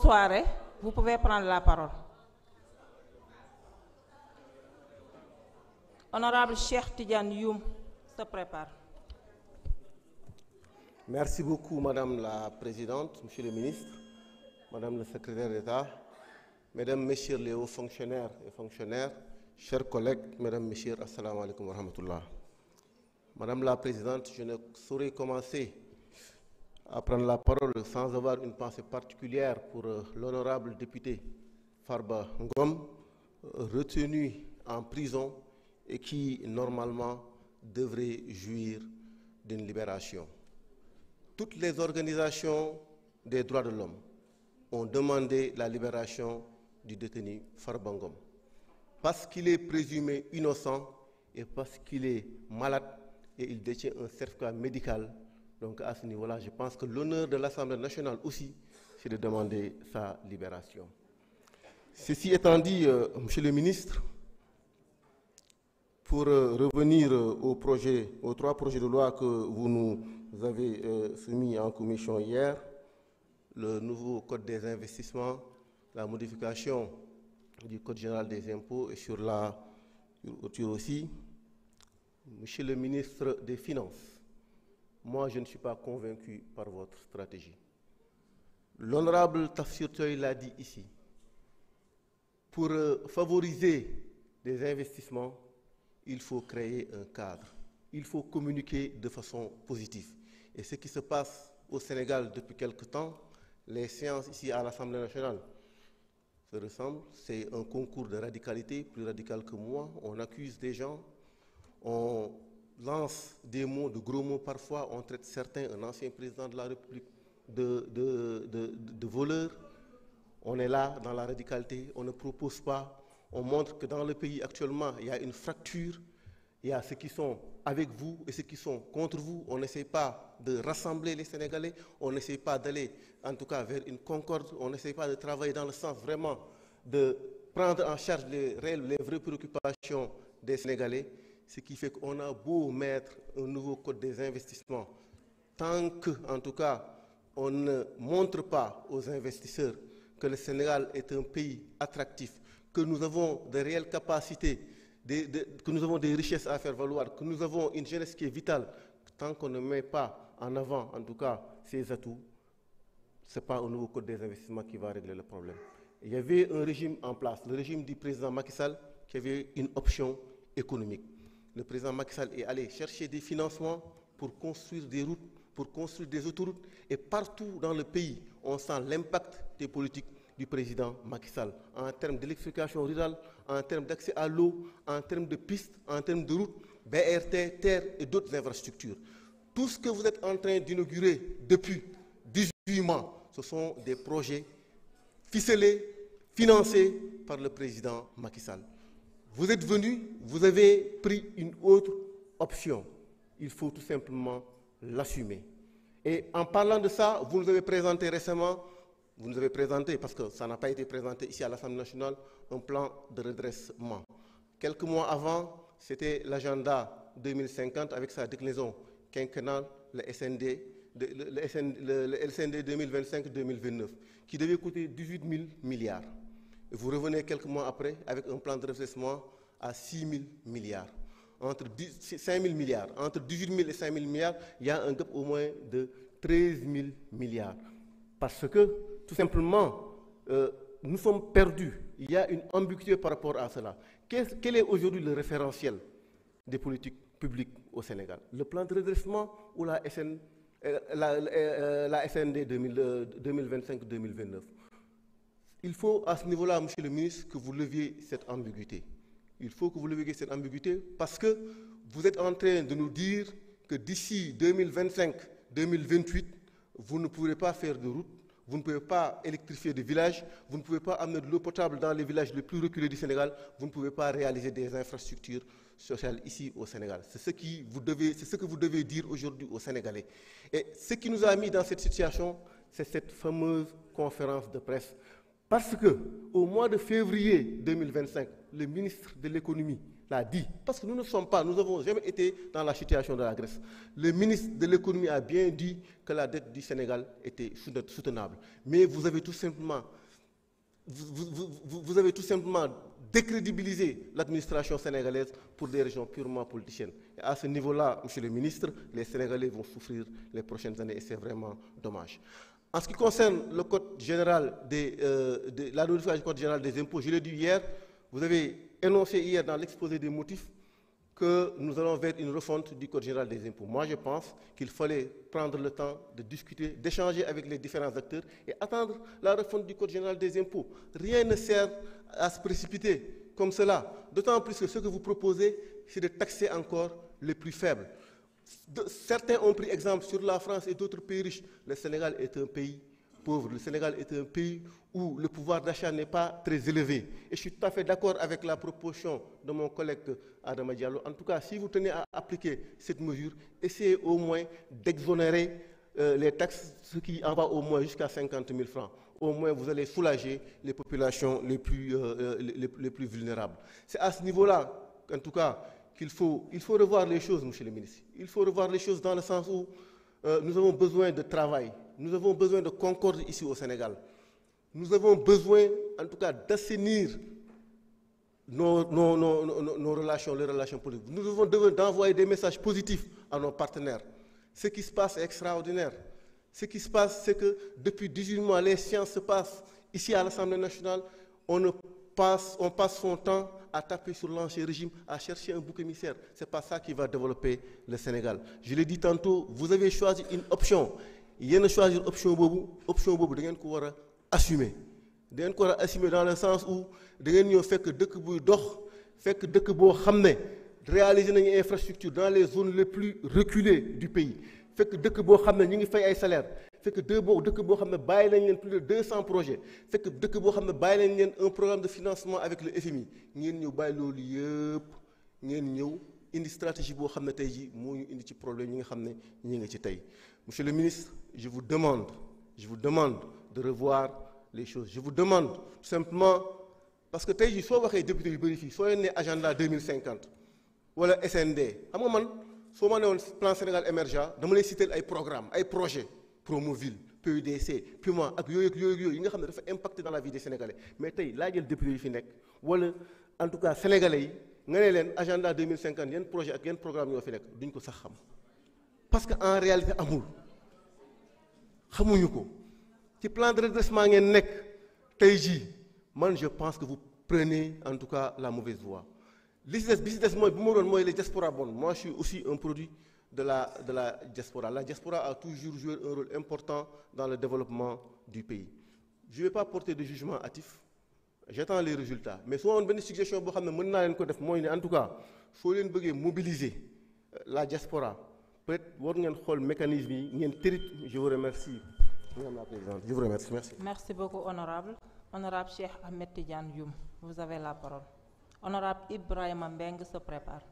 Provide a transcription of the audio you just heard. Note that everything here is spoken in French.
Souaré, vous pouvez prendre la parole. Honorable Cheikh Tidiane Youm se prépare. Merci beaucoup, Madame la Présidente, Monsieur le Ministre, Madame le Secrétaire d'État, Mesdames, Messieurs les hauts fonctionnaires et fonctionnaires, chers collègues, Mesdames, Messieurs, Assalamu alaikum wa rahmatullah. Madame la Présidente, je ne saurais commencer à prendre la parole sans avoir une pensée particulière pour l'honorable député Farba Ngom, retenu en prison et qui, normalement, devrait jouir d'une libération. Toutes les organisations des droits de l'homme ont demandé la libération du détenu Farba Ngom parce qu'il est présumé innocent et parce qu'il est malade et il détient un certificat médical. Donc à ce niveau-là, je pense que l'honneur de l'Assemblée nationale aussi, c'est de demander sa libération. Ceci étant dit, Monsieur le Ministre, pour revenir aux trois projets de loi que vous nous avez soumis en commission hier, le nouveau Code des investissements, la modification du Code général des impôts et sur la clôture aussi, Monsieur le ministre des Finances, moi je ne suis pas convaincu par votre stratégie. L'honorable Tafsir Toye l'a dit ici. Pour favoriser des investissements, il faut créer un cadre. Il faut communiquer de façon positive. Et ce qui se passe au Sénégal depuis quelque temps, les séances ici à l'Assemblée nationale se ressemblent. C'est un concours de radicalité, plus radical que moi. On accuse des gens, on lance des mots, de gros mots parfois, on traite certains, un ancien président de la République, de voleurs. On est là dans la radicalité, on ne propose pas. On montre que dans le pays actuellement, il y a une fracture. Il y a ceux qui sont avec vous et ceux qui sont contre vous. On n'essaie pas de rassembler les Sénégalais. On n'essaie pas d'aller, en tout cas, vers une concorde. On n'essaie pas de travailler dans le sens vraiment de prendre en charge les vraies préoccupations des Sénégalais. Ce qui fait qu'on a beau mettre un nouveau code des investissements. Tant que, en tout cas, on ne montre pas aux investisseurs que le Sénégal est un pays attractif, que nous avons de réelles capacités, que nous avons des richesses à faire valoir, que nous avons une jeunesse qui est vitale, tant qu'on ne met pas en avant, en tout cas, ces atouts, ce n'est pas un nouveau code des investissements qui va régler le problème. Il y avait un régime en place, le régime du président Macky Sall, qui avait une option économique. Le président Macky Sall est allé chercher des financements pour construire des routes, pour construire des autoroutes, et partout dans le pays, on sent l'impact des politiques du président Macky Sall, en termes d'électrification rurale, en termes d'accès à l'eau, en termes de pistes, en termes de routes, BRT, terre et d'autres infrastructures. Tout ce que vous êtes en train d'inaugurer depuis 18 mois, ce sont des projets ficelés, financés par le président Macky Sall. Vous êtes venu, vous avez pris une autre option. Il faut tout simplement l'assumer. Et en parlant de ça, vous nous avez présenté récemment, vous nous avez présenté, parce que ça n'a pas été présenté ici à l'Assemblée nationale, un plan de redressement. Quelques mois avant, c'était l'agenda 2050 avec sa déclinaison quinquennale, le SND 2025-2029, qui devait coûter 18 000 milliards. Et vous revenez quelques mois après avec un plan de redressement à 6 000 milliards. Entre 5 000 milliards, entre 18 000 et 5 000 milliards, il y a un gap au moins de 13 000 milliards. Parce que, tout simplement, nous sommes perdus. Il y a une ambiguïté par rapport à cela. Quel est aujourd'hui le référentiel des politiques publiques au Sénégal? Le plan de redressement ou la SND 2025-2029? Il faut, à ce niveau-là, Monsieur le ministre, que vous leviez cette ambiguïté. Il faut que vous leviez cette ambiguïté parce que vous êtes en train de nous dire que d'ici 2025-2028, vous ne pourrez pas faire de route, vous ne pouvez pas électrifier des villages, vous ne pouvez pas amener de l'eau potable dans les villages les plus reculés du Sénégal, vous ne pouvez pas réaliser des infrastructures sociales ici au Sénégal. C'est ce que vous devez dire aujourd'hui aux Sénégalais. Et ce qui nous a mis dans cette situation, c'est cette fameuse conférence de presse. Parce qu'au mois de février 2025, le ministre de l'économie l'a dit, parce que nous n'avons jamais été dans la situation de la Grèce. Le ministre de l'économie a bien dit que la dette du Sénégal était soutenable. Mais vous avez tout simplement décrédibilisé l'administration sénégalaise pour des raisons purement politiciennes. Et à ce niveau-là, monsieur le ministre, les Sénégalais vont souffrir les prochaines années et c'est vraiment dommage. En ce qui concerne le code général la notification du code général des impôts, je l'ai dit hier, vous avez énoncé hier dans l'exposé des motifs que nous allons vers une refonte du code général des impôts. Moi, je pense qu'il fallait prendre le temps de discuter, d'échanger avec les différents acteurs et attendre la refonte du code général des impôts. Rien ne sert à se précipiter comme cela, d'autant plus que ce que vous proposez, c'est de taxer encore les plus faibles. Certains ont pris exemple sur la France et d'autres pays riches. Le Sénégal est un pays pauvre. Le Sénégal est un pays où le pouvoir d'achat n'est pas très élevé. Et je suis tout à fait d'accord avec la proposition de mon collègue Adama Diallo. En tout cas, si vous tenez à appliquer cette mesure, essayez au moins d'exonérer les taxes, ce qui en va au moins jusqu'à 50 000 francs. Au moins, vous allez soulager les populations les plus vulnérables. C'est à ce niveau-là, en tout cas, il faut revoir les choses, monsieur le ministre. Il faut revoir les choses dans le sens où nous avons besoin de travail, nous avons besoin de concorde ici au Sénégal. Nous avons besoin, en tout cas, d'assainir nos relations, les relations politiques. Nous avons besoin d'envoyer des messages positifs à nos partenaires. Ce qui se passe est extraordinaire. Ce qui se passe, c'est que depuis 18 mois, les séances se passent ici à l'Assemblée nationale. On passe son temps à taper sur l'ancien régime, à chercher un bouc émissaire. Ce n'est pas ça qui va développer le Sénégal. Je l'ai dit tantôt, vous avez choisi une option. Il y a choisir option bobu, vous devez assumer. Vous devez assumer dans le sens où vous devez faire que dès que vous réaliser une infrastructure dans les zones les plus reculées du pays. Fait que dès que vous avez un salaire. Fait que plus de 200 projets. Fait que dès que vous avez un programme de financement avec le FMI. Vous avez une stratégie pour indi problème Monsieur le ministre, je vous demande de revoir les choses. Je vous demande tout simplement parce que tey jii soo waxee député yu bëri fii soo leen nee agenda 2050 wala SND xam nga man soo ma nee woon plan Sénégal émergent dama lay citer ay programmes ay projets Promoville PUDC Puma ak yooyu yi nga xam ne dafa impacter dans la vie des Sénégalais mais tey laa jël député yi fi nekk wala en tout cas sénégalais yi nga ne leen agenda 2050 yan projet ak yan programme ñoo fi nekk duñ ko sax xam parce que en réalité amul xamuñu ko ci plan de redressement ngeen nekk tey jii man je pense que vous prenez en tout cas la mauvaise voie. Business moi les diaspora bonnes. Moi je suis aussi un produit de la diaspora. La diaspora a toujours joué un rôle important dans le développement du pays. Je ne vais pas porter de jugement hâtif. J'attends les résultats. Mais si on a une suggestion, en tout cas, il faut mobiliser la diaspora. Peut-être que le mécanisme, je vous remercie. Madame la Présidente, je vous remercie. Merci. Merci beaucoup, honorable. Honorable Cheikh Ahmed Tidiane Youm, vous avez la parole. Honorable Ibrahim Mbeng se prépare.